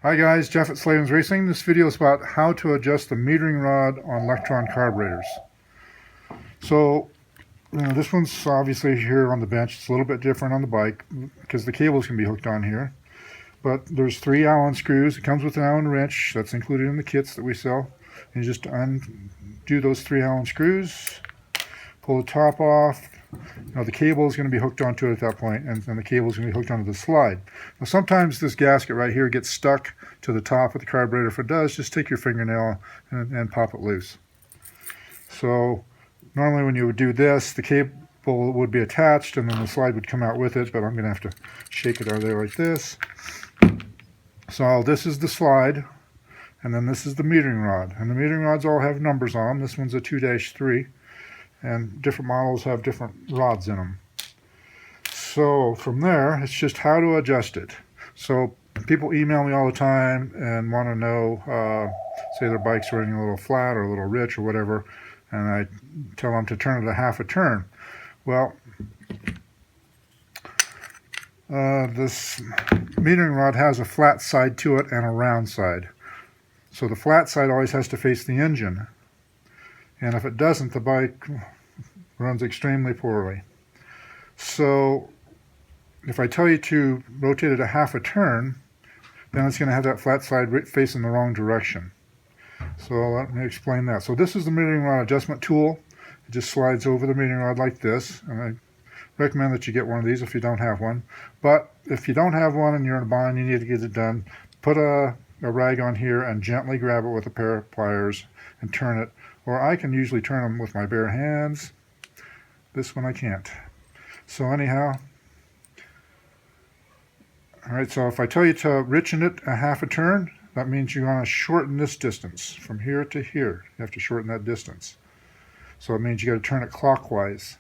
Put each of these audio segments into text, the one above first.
Hi guys, Jeff at Slavens Racing. This video is about how to adjust the metering rod on Lectron carburetors. So, this one's obviously here on the bench. It's a little bit different on the bike because the cables can be hooked on here. But there's 3 Allen screws. It comes with an Allen wrench that's included in the kits that we sell. And you just undo those 3 Allen screws, pull the top off. Now the cable is going to be hooked onto it at that point, and the cable is going to be hooked onto the slide. Now sometimes this gasket right here gets stuck to the top of the carburetor. If it does, just take your fingernail and pop it loose. So normally when you would do this, the cable would be attached and then the slide would come out with it, but I'm going to have to shake it out of there like this. So this is the slide, and then this is the metering rod. And the metering rods all have numbers on them. This one's a 2-3. And different models have different rods in them. So from there, it's just how to adjust it. So people email me all the time and want to know, say their bike's running a little flat or a little rich or whatever, and I tell them to turn it a half a turn. Well, this metering rod has a flat side to it and a round side. So the flat side always has to face the engine. And if it doesn't, the bike runs extremely poorly. So if I tell you to rotate it a half a turn, then it's going to have that flat side facing the wrong direction. So let me explain that. So this is the metering rod adjustment tool. It just slides over the metering rod like this. And I recommend that you get one of these if you don't have one. But if you don't have one and you're in a bind, you need to get it done, put a rag on here and gently grab it with a pair of pliers and turn it. Or I can usually turn them with my bare hands. This one I can't. So anyhow, alright, so if I tell you to richen it a half a turn, that means you're going to shorten this distance from here to here. You have to shorten that distance. So it means you got to turn it clockwise.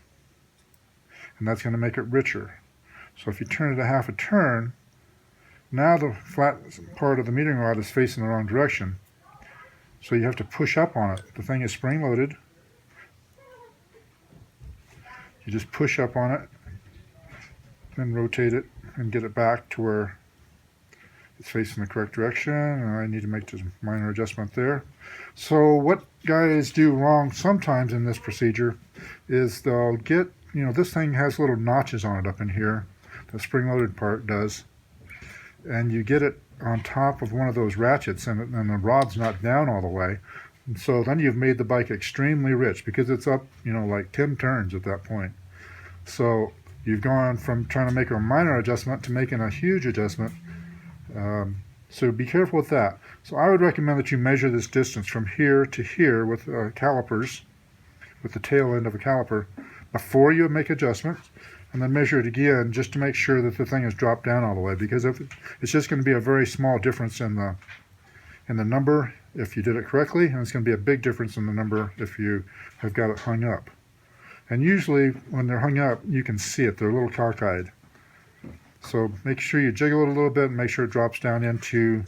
And that's going to make it richer. So if you turn it a half a turn, now the flat part of the metering rod is facing the wrong direction. So you have to push up on it. The thing is spring-loaded. You just push up on it, then rotate it and get it back to where it's facing the correct direction. And I need to make this minor adjustment there. So what guys do wrong sometimes in this procedure is they'll get, this thing has little notches on it up in here. The spring-loaded part does. And you get it on top of one of those ratchets and the rod's not down all the way. And so then you've made the bike extremely rich because it's up, like 10 turns at that point. So you've gone from trying to make a minor adjustment to making a huge adjustment. So be careful with that. So I would recommend that you measure this distance from here to here with calipers, with the tail end of a caliper, before you make adjustments. And then measure it again just to make sure that the thing is dropped down all the way, because it's just going to be a very small difference in the number if you did it correctly, and it's going to be a big difference in the number if you have got it hung up. And usually when they're hung up, you can see it. They're a little cockeyed. So make sure you jiggle it a little bit and make sure it drops down into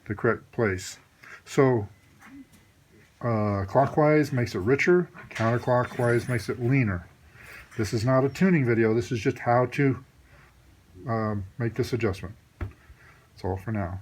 the correct place. So clockwise makes it richer, counterclockwise makes it leaner. This is not a tuning video. This is just how to make this adjustment. That's all for now.